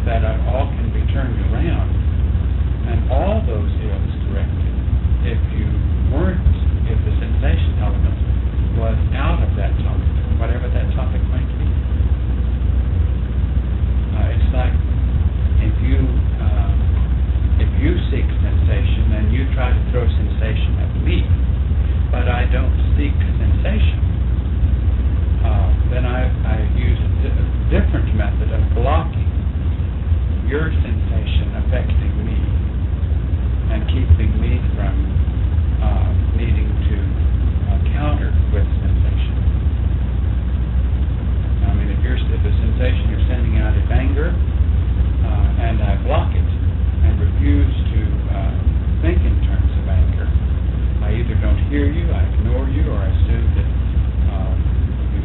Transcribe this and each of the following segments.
that all can be turned around, and all those ills corrected if the sensation element was out of that topic, whatever that topic might be. It's like if you seek sensation and you try to throw sensation at me, but I don't seek sensation, then I use a different method of blocking your sensation affecting me and keeping me from needing to counter with sensation. I mean, if the sensation you're sending out is anger, and I block it and refuse to think in terms of anger, I either don't hear you, I ignore you, or I assume that you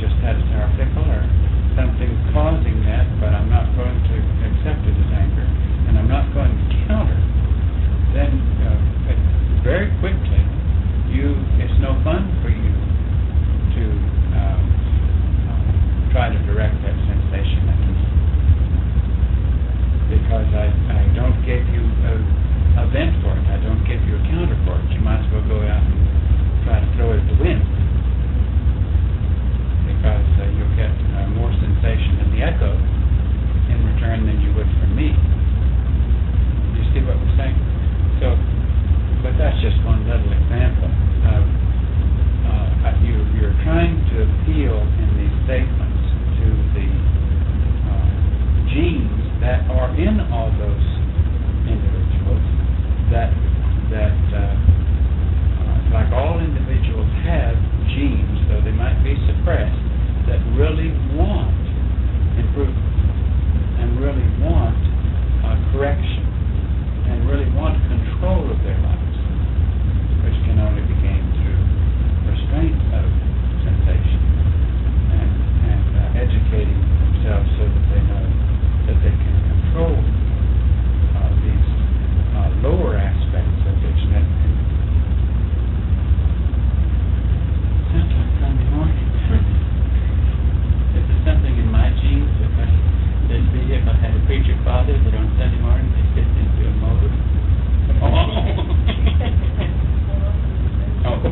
just had a sour pickle or something causing that, but I'm not going to accept it as anger, and I'm not going to counter. Then very quickly, it's no fun for you to try to direct that sensation at me, because I don't give you a vent for it. I don't give you a counter for it. You might as well go out and try to throw it at the wind, because you'll get more sensation in the echo in return than you would from me. You see what we're saying? So, but that's just one little example of you're trying to appeal in these statements to the genes that are in all those individuals, that like all individuals have genes, though they might be suppressed, that really want improvement and really want correction and really want control of their lives, which can only be gained through restraint of sensation and educating themselves so that they know that they can control these lower aspects of their genetic. Sounds like Sunday morning. This is something in my genes, because if I had a preacher father that on Sunday morning they fit into a mode. Okay.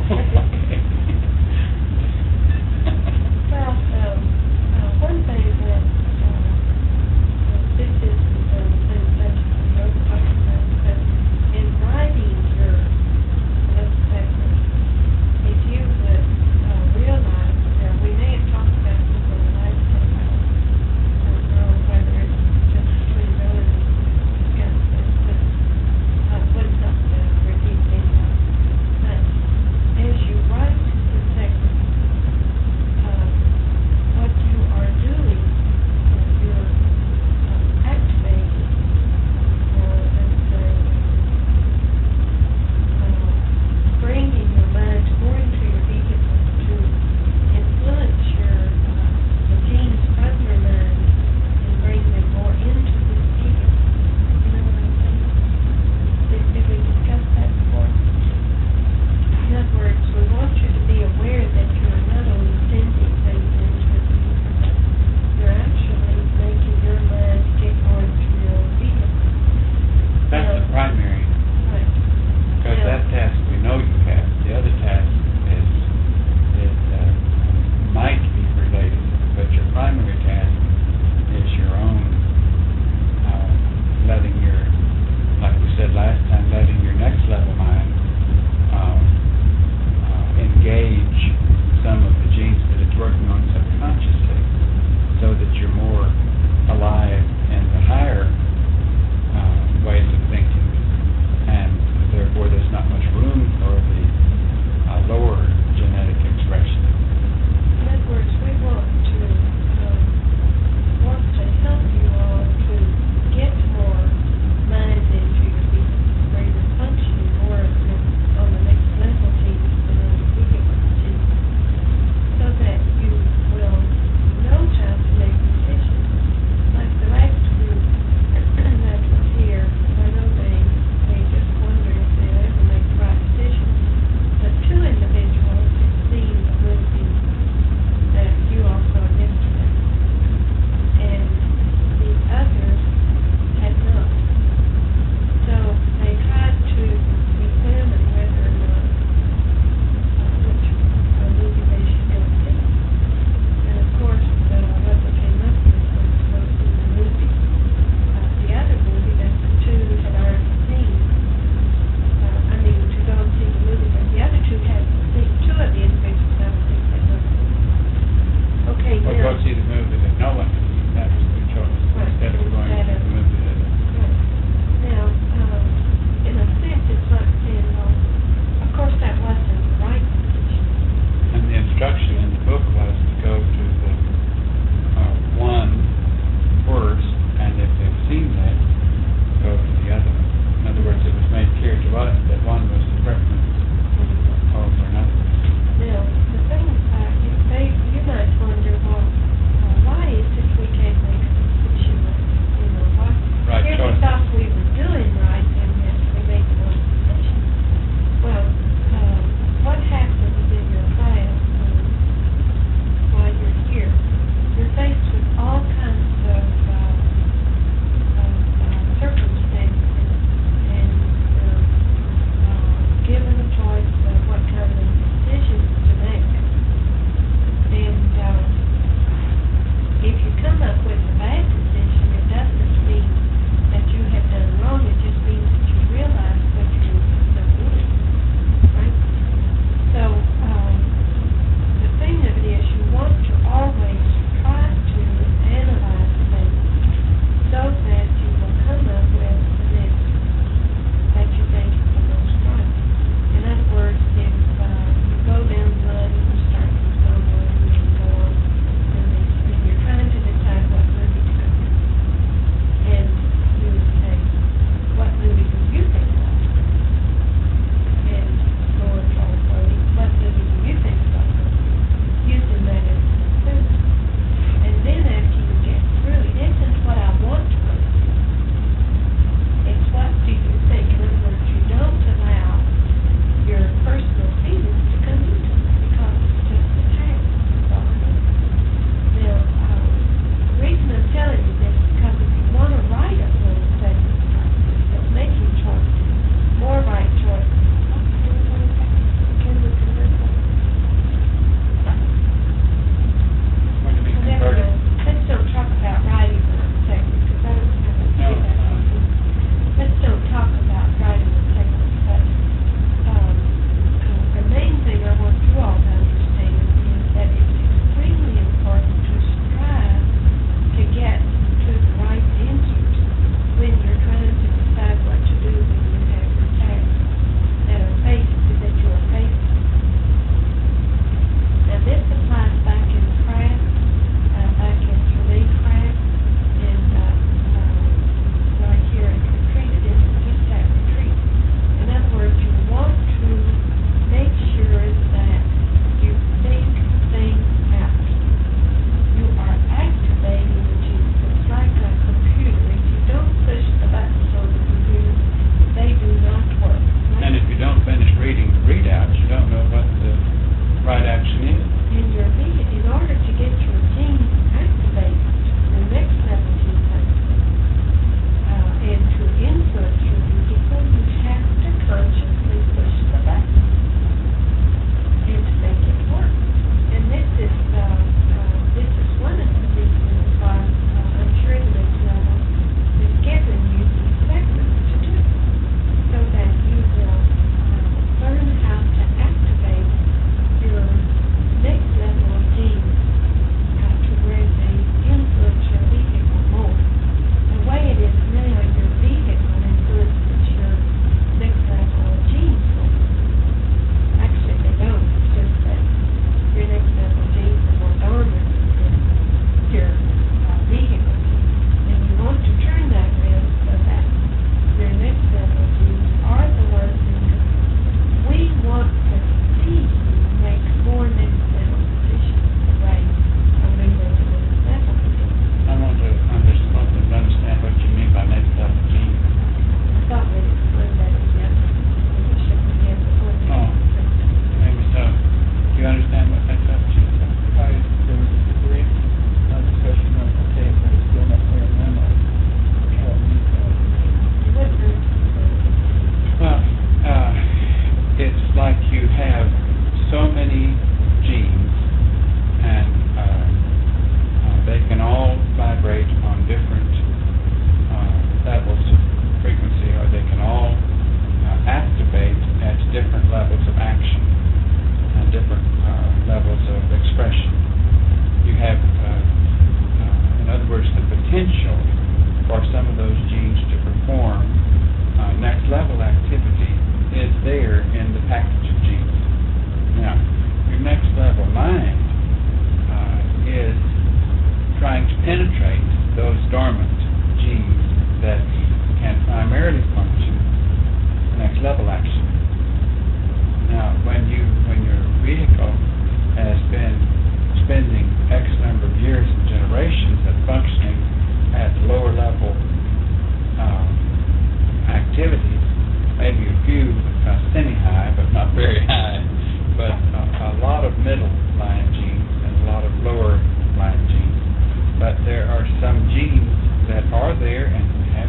Well, one thing that this is that in writing your left segment, if you would realize that we may have talked about this on the last episode, I don't know whether it's just between relatives,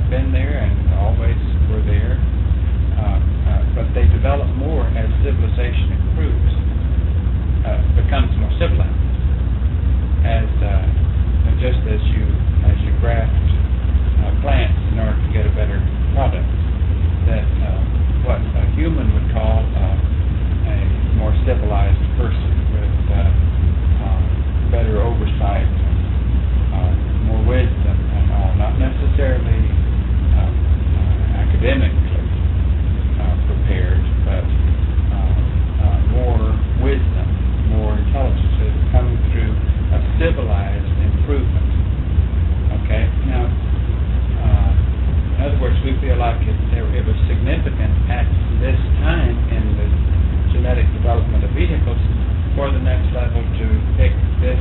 been there and always were there, but they develop more as civilization improves, becomes more civilized. As just as you graft plants in order to get a better product, that what a human would call a more civilized person with better oversight, more wisdom and all, not necessarily academically prepared, but more wisdom, more intelligence is coming through a civilized improvement. Okay? Now, in other words, we feel like it was significant at this time in the genetic development of vehicles for the next level to pick this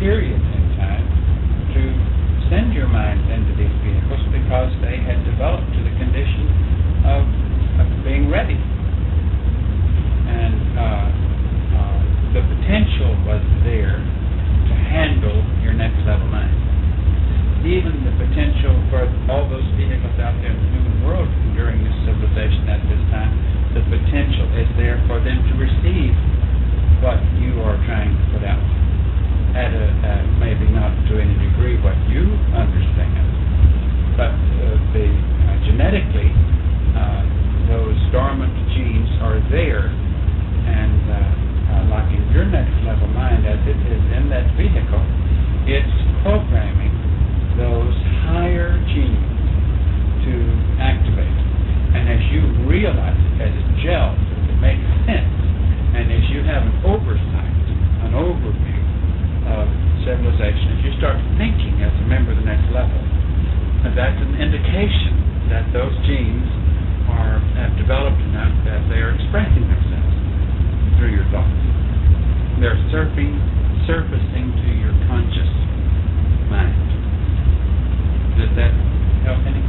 period in time to send your mind into these vehicles because they had developed to the condition of being ready. And the potential was there to handle your next level mind. Even the potential for all those vehicles out there in the human world during this civilization at this time, the potential is there for them to receive what you are trying to put out at maybe not to any degree what you understand, but genetically those dormant genes are there, and like in your next level mind, as it is in that vehicle, it's programming those higher genes to activate. And as you realize it, as it gels, as it makes sense, and as you have an oversight, an overview of civilization, as you start thinking as a member of the next level, that's an indication that those genes have developed enough that they are expressing themselves through your thoughts. They're surfacing to your conscious mind. Does that help any?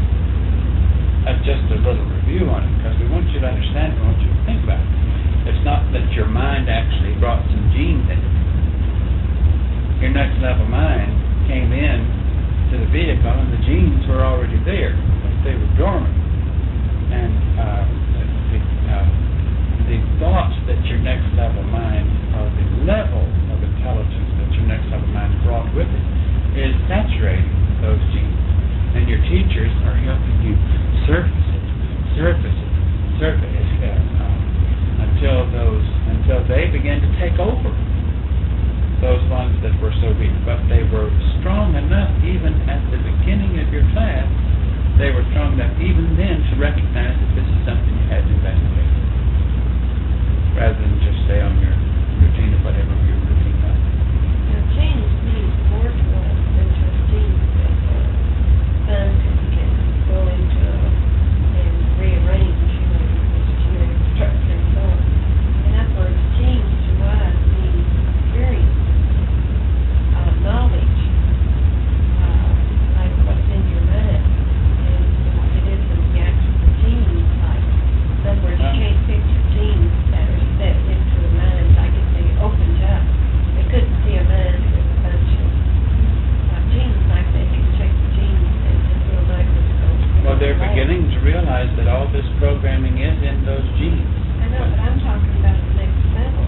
That's just a little review on it, because we want you to understand it, we want you to think about it. It's not that your mind actually brought some genes in. Your next level mind came in to the vehicle, and the genes were already there, but they were dormant. And the thoughts that your next level mind, or the level of intelligence that your next level mind brought with it, is saturating those genes. And your teachers are helping you surface it, until they begin to take over those ones that were so weak. But they were strong enough, even at the beginning of your class, they were strong enough even then to recognize that this is something you had to investigate, rather than just stay on your routine or whatever your routine was. Now, change means more to us than just genes that scientists can go into and rearrange, this genetic structure and so on. In other words, change to us means experience, knowledge, like what's in your mind, and what it is in the actual genes. Like, in other words, you can't picture genes that are set into a mind like if they opened up. They couldn't see a mind with a bunch of genes like they can check the genes and just a microscope. Well, they're beginning to realize that all this programming is in those genes. I know, but I'm talking about the next level.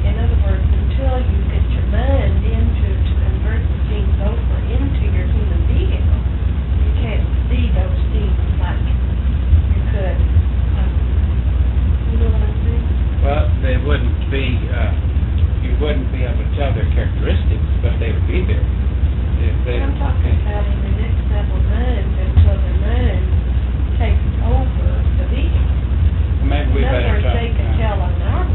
In other words, until you get your mind into to convert the genes over into your human vehicle, you can't see those genes like you could. You know what I'm saying? Well, they wouldn't be, you wouldn't be able to tell their characteristics, but they would be there. I'm talking about in the next level mind until the mind takes over the vehicle. Maybe we In other better words, talk. they can tell on our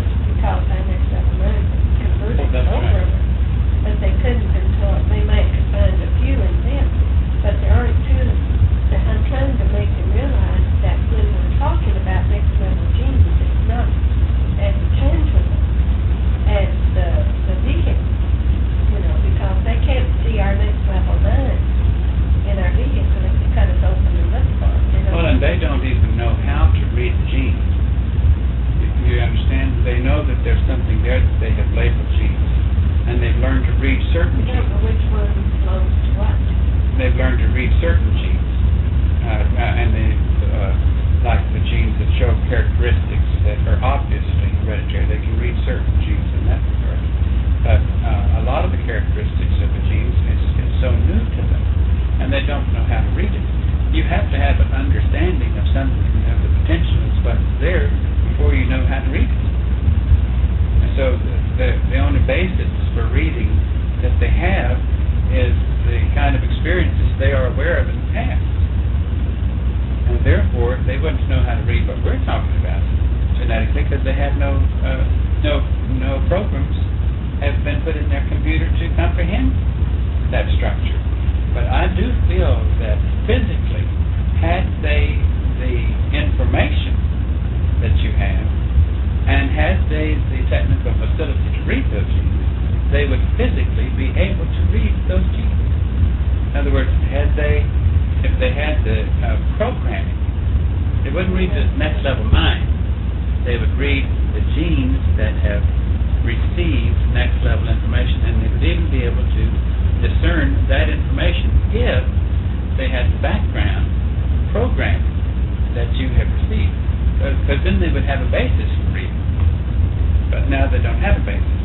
something of the potential is what's there before you know how to read it. And so the only basis for reading that they have is the kind of experiences they are aware of in the past. And therefore, they wouldn't know how to read what we're talking about genetically because they have no programs have been put in their computer to comprehend that structure. But I do feel that physically, had they the information that you have, and had they the technical facility to read those genes, they would physically be able to read those genes. In other words, if they had the programming, they wouldn't read the next level mind. They would read the genes that have received next level information, and they would even be able to discern that information if they had the background programming that you have received. Because then they would have a basis for reading. But now they don't have a basis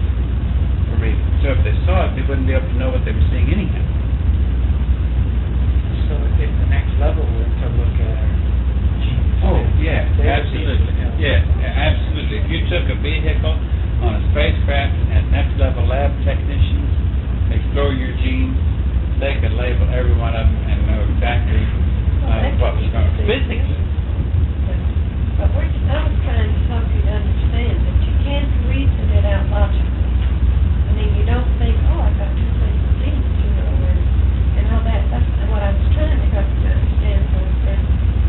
for reading. So if they saw it, they wouldn't be able to know what they were seeing anyhow. So if the next level were to look at our genes. Oh, yeah, they would be absolutely. able to tell. Yeah, absolutely. If you took a vehicle on a spacecraft and had next level lab technicians explore your genes, they could label every one of them and know exactly what was going on physically. But I was trying to help you to understand that you can't reason it out logically. I mean, you don't think, oh, I got two things of genes, and all that. That's what I was trying to help you to understand. So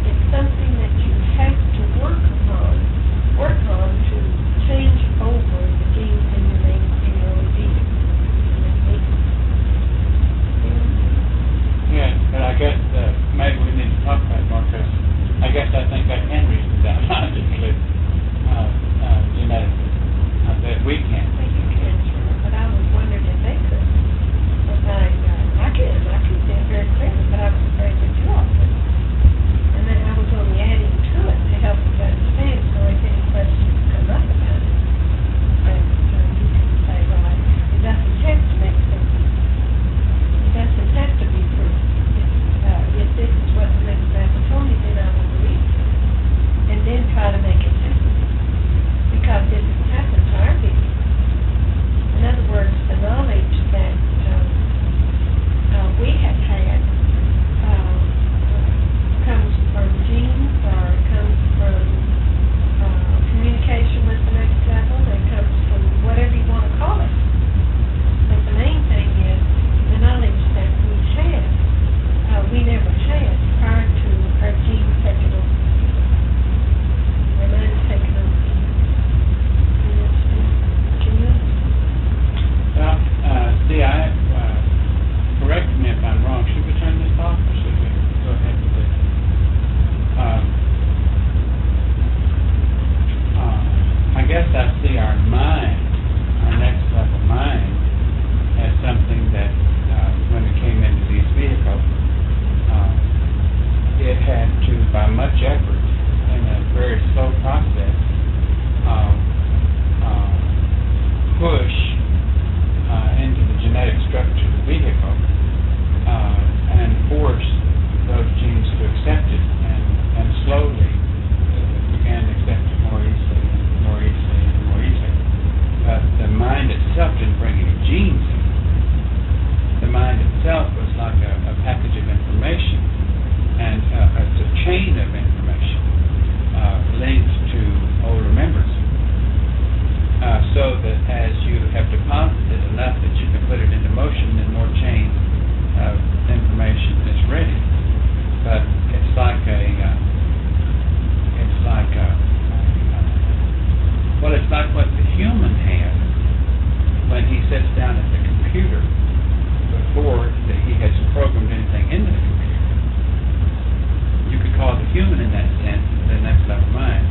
it's something that you have to work on to change over the genes in your own DNA. Yeah, but I guess maybe we need to talk about it more because I guess I think I can reason it out logically, genetically. That we can. Well, you can, sure, but I was wondering if they could. But I can see it very clearly, but I was afraid that you all could. And then I was only adding to it to help you understand, so if any questions come up about it, then you can say, well, it doesn't have to make sense. It doesn't have to be proved. If this is what the manufacturer told me, then I will believe it. And then try to make it happen. Because this has happened to our people. In other words, the knowledge that we have had comes from genes or comes from communication with the next level. It comes from whatever you want to call it. But the main thing is the knowledge that we have, we never had prior to our genes taking over. Our minds taking over. Well, correct me if I'm wrong. Should we turn this off or should we go ahead with it? I guess I see our mind, our next level mind, as something that when it came into these vehicles, it had to, by much effort, in a very slow process, push into the genetic structure of the vehicle and force those genes to accept it, and slowly began to accept it more easily and more easily and more easily. But the mind itself didn't bring any genes in. The mind itself was like a package of information, and it's a chain of information linked to older memories. So that as you have deposited enough that you can put it into motion, then more chain of information is ready. But it's like what the human has when he sits down at the computer before that he has programmed anything into the computer. You could call the human in that sense the next level mind.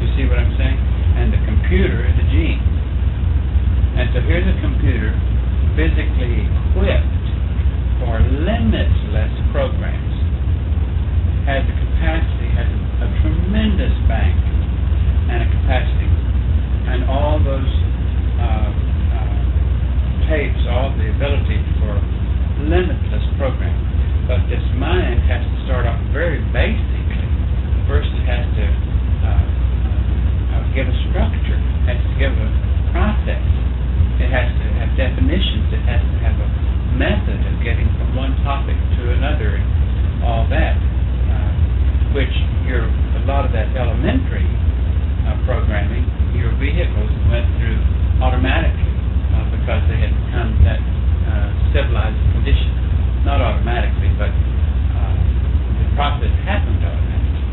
You see what I'm saying? And the computer is a gene. And so here's a computer physically equipped for limitless programs. Has the capacity, has a tremendous bank and a capacity. And all those tapes, all the ability for limitless programming. But this mind has to start off very basically lot of that elementary programming, your vehicles went through automatically because they had become that civilized condition. Not automatically, but the process happened automatically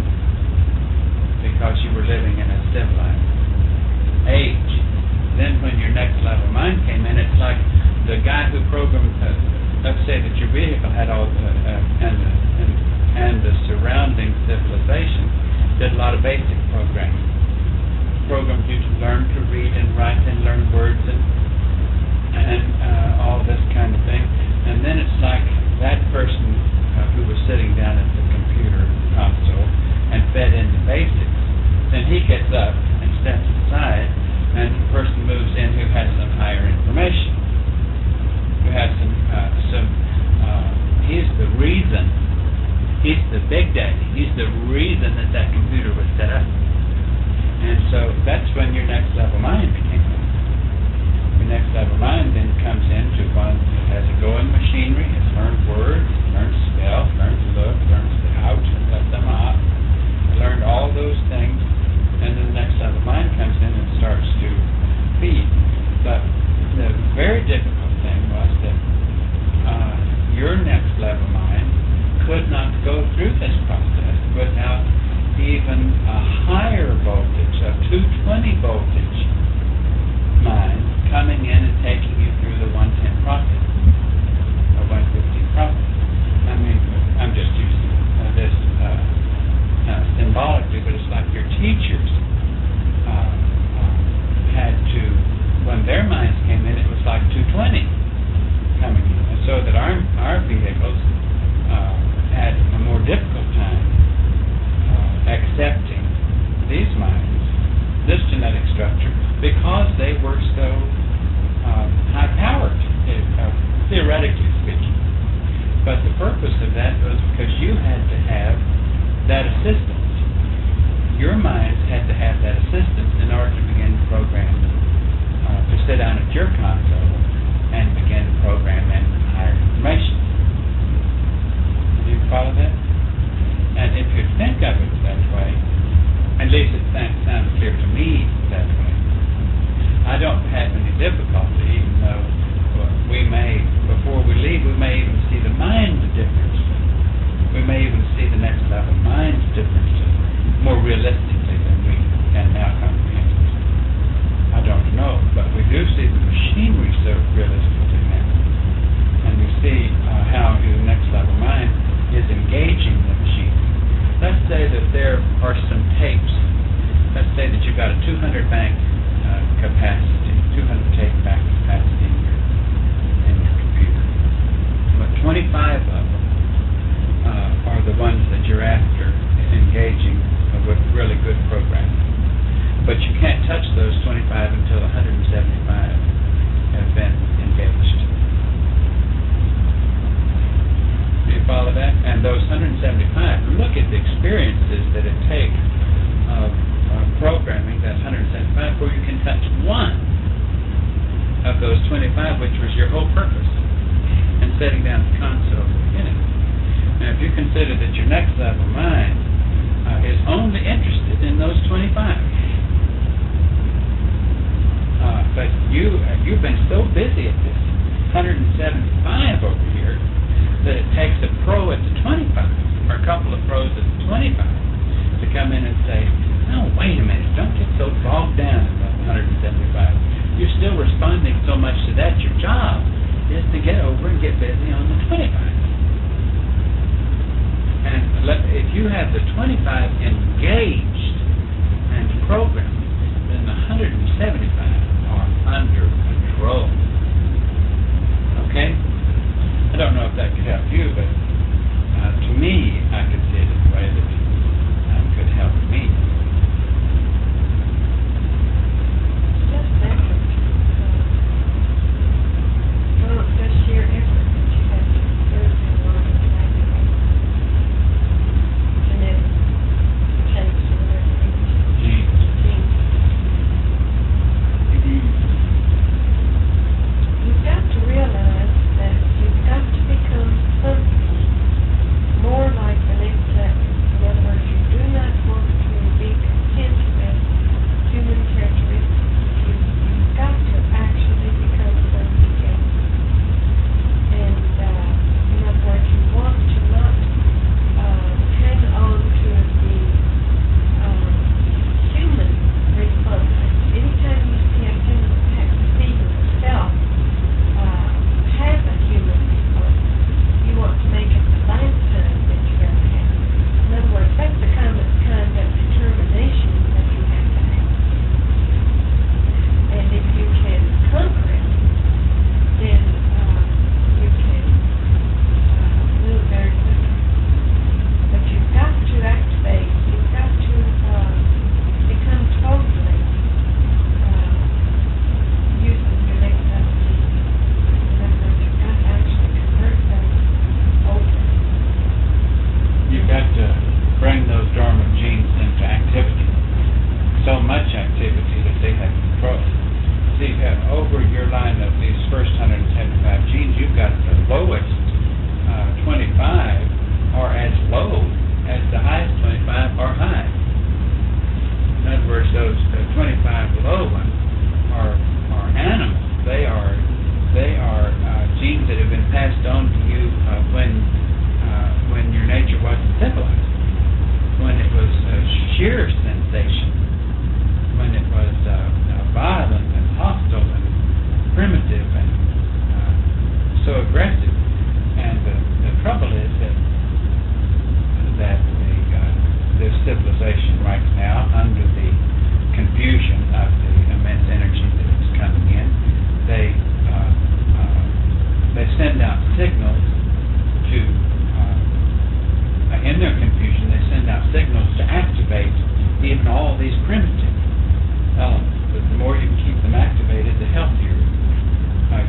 because you were living in a civilized age. Then when your next level mind came in, it's like the guy who programmed, let's say that your vehicle had all and the surrounding civilization did a lot of basic programming. Programmed you to learn to read and write and learn words and all this kind of thing. And then it's like that person who was sitting down at the computer console and fed into basics, then he gets up and steps aside, and the person moves in who has some higher information, who has he's the reason, he's the big daddy, he's the reason that computer was set up. And so that's when your next level mind came in. Your next level mind then comes into one who has a going machinery, has learned words, learned spell, learned to look, learns how to cut them up, learned all those things, and then the next level mind comes in and starts to feed. But the very difficult thing was that your next level mind could not go through this process without even a higher voltage, a 220 voltage mind coming in and taking you through the 110 process, or 115 process. I mean, I'm just using this symbolically, but it's like your teachers had to, when their minds came in, it was like 220 coming in, and so that our vehicles had a more difficult time accepting these minds, this genetic structure, because they were so high-powered, theoretically speaking. But the purpose of that was because you had to have that assistance. Your minds had to have that assistance in order to begin to program, to sit down at your console and begin to program in higher information. Do you follow that? And if you think of it that way, at least it sounds clear to me that way, I don't have any difficulty, even though we may, before we leave, we may even see the mind difference. We may even see the next level mind's differences more realistically than we can now comprehend. I don't know, but we do see the machinery so realistically now. And we see how your next level mind is engaging the machinery. Let's say that there are some tapes. Let's say that you've got a 200 bank capacity, 200 tape bank capacity in your computer. But 25 of them are the ones that you're after engaging with really good programming. But you can't touch those 25 until 175 have been engaged. Do you follow that? And those 175, look at the experiences that it takes of programming that 175 before you can touch one of those 25, which was your whole purpose in setting down the console at the beginning. Now, if you consider that your next level mind is only interested in those 25, but you've been so busy at this 175 over here that it takes a pro at the 25 or a couple of pros at the 25 to come in and say, "No, wait a minute, don't get so bogged down in that 175. You're still responding so much to that. Your job is to get over and get busy on the 25. And if you have the 25 engaged and programmed, then the 175 are under control. Okay? I don't know if that could help you, but to me, I could see it in a way that could help me. Just effort. Well, just sheer effort that you have to exert in order to make it genetic change to whatever it is. Genes. You've got to realize that you've got to become something more like the next bring those dormant genes into activity. So much activity that they have control. See, over your line of these first 175 genes, you've got the lowest 25 are as low as the highest 25 are high. In other words, those 25 low ones are animals. They are genes that have been passed on to you when your nature wasn't civilized, when it was sheer sensation, when it was violent and hostile and primitive and so aggressive. And the trouble is that the civilization right now, under the confusion of the immense energy that is coming in, they send out signals to, in their confusion, they send out signals to activate even all these primitive elements. But the more you keep them activated, the healthier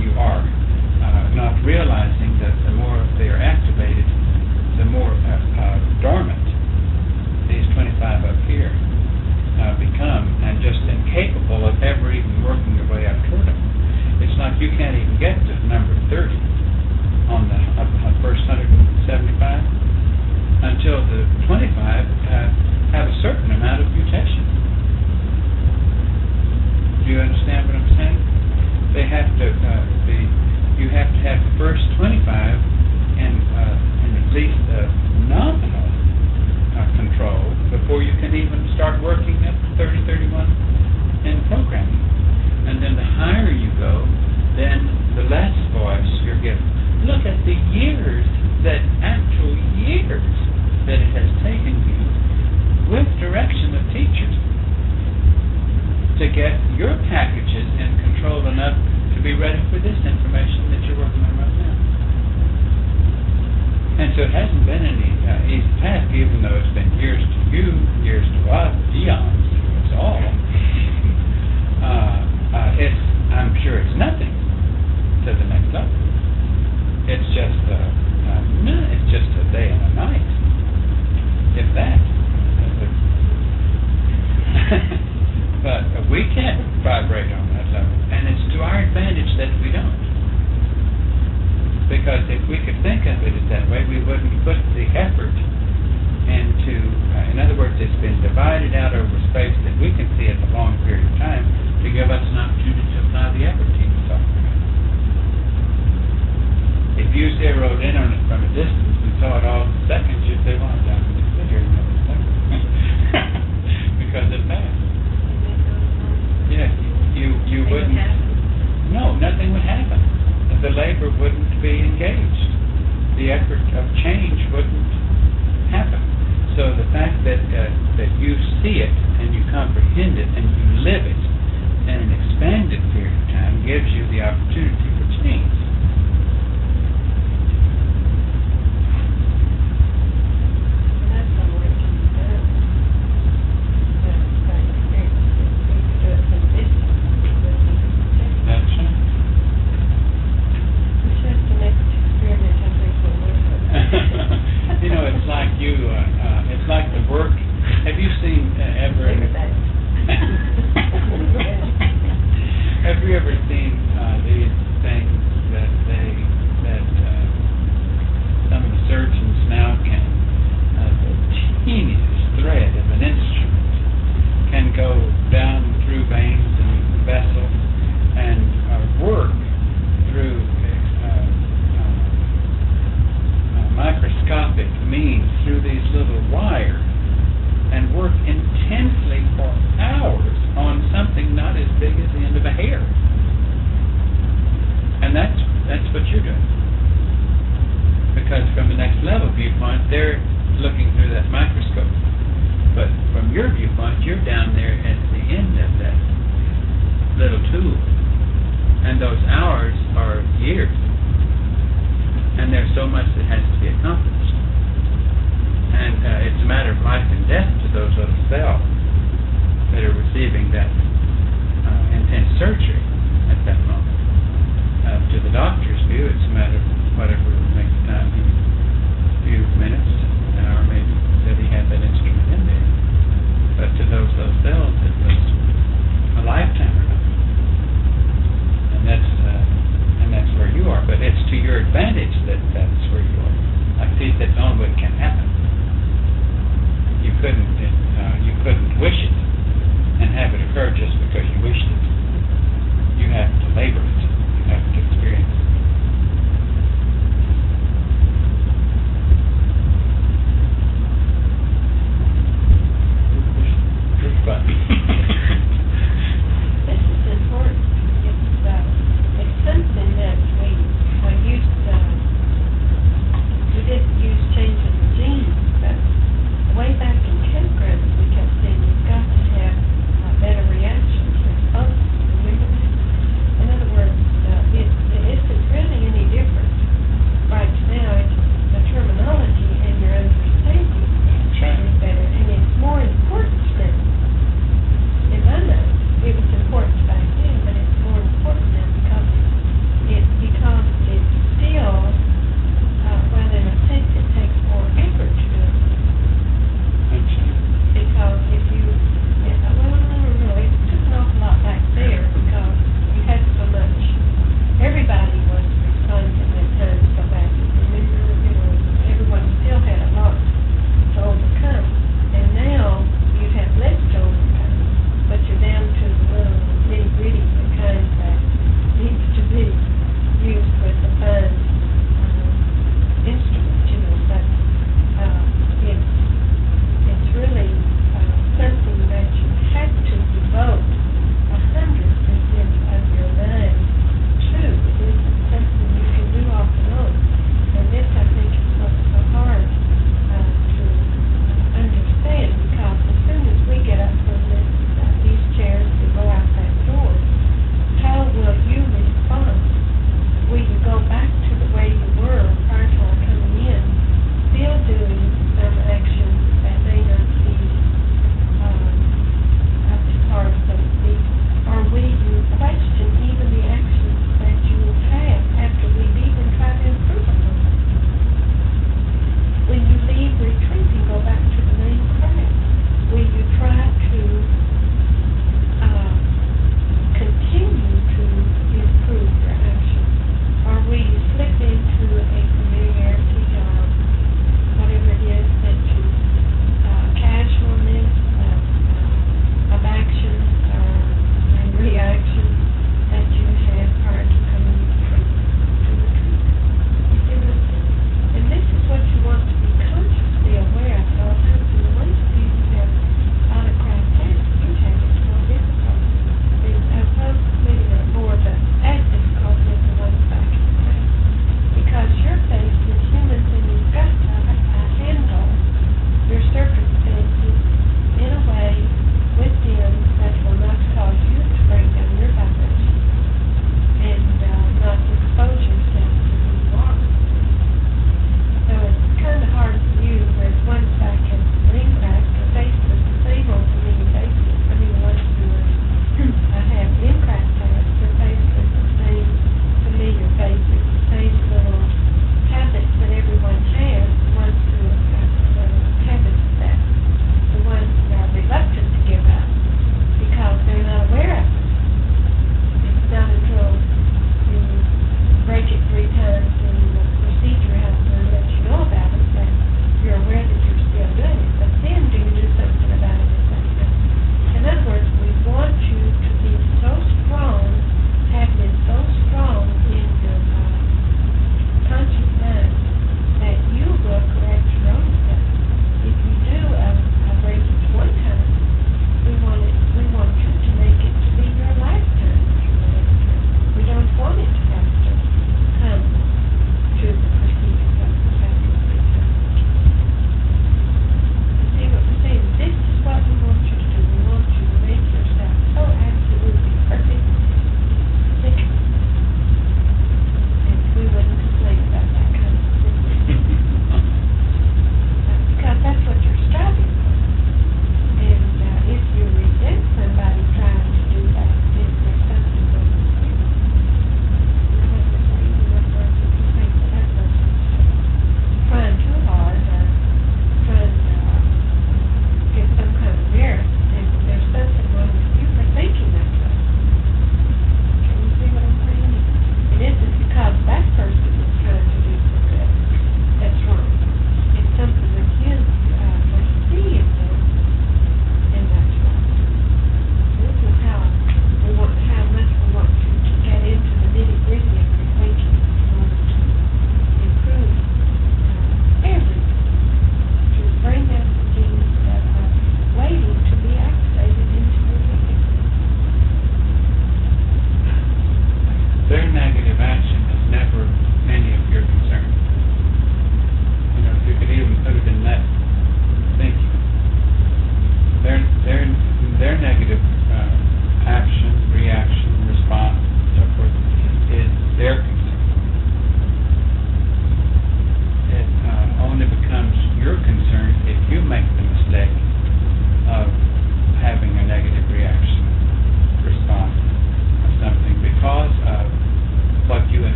you are. Not realizing that the more they are activated, the more dormant these 25 up here become, and just incapable of ever even working your way up toward them. It's like you can't even get to number 30 on the first 175 until the 25 have a certain amount of mutation. Do you understand what I'm saying? They have to you have to have the first 25 in at least nominal control before you can even start working at 30, 31 in programming. And then the higher you go, then the less voice you're given. Look at the years, actual years that it has taken you with direction of teachers to get your packages in control enough to be ready for this information that you're working on right now. And so it hasn't been any easy task, even though it's been years to you, years to us, eons to us all. I'm sure it's nothing to the next level. It's just it's just a day and a night, if that. But we can't vibrate on that level, and it's to our advantage that we don't. Because if we could think of it that way, we wouldn't put the effort into, in other words, it's been divided out over space that we can see at a long period of time to give us an opportunity to apply the effort he was talking about. If you zeroed in on it from a distance and saw it all in seconds, you'd say, well, I'm down to sit here another second. Because it passed. Yeah, you wouldn't. No, nothing would happen. The labor wouldn't be engaged. The effort of change wouldn't happen. So the fact that you see it and you comprehend it and you live it in an expanded period of time gives you the opportunity for change. It's like the work. Have you seen ever? Have you ever seen these things that some of the surgeons now can, the teeniest thread of an instrument can go down through veins and vessels and work through microscopic means through these little wires and work intensely for hours on something not as big as the end of a hair. And that's what you're doing. Because from the next level viewpoint, they're looking through that microscope. But from your viewpoint, you're down there at the end of that little tool. And those hours are years. And there's so much that has to be accomplished. And it's a matter of life and death to those little cells that are receiving that intense surgery at that moment. To the doctor's view, it's a matter of whatever makes time, a few minutes, an hour maybe, that he had that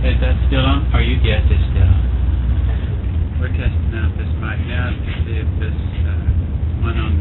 Is that still on? Are you? Yes, it's still on. We're testing out this mic now to see if this one on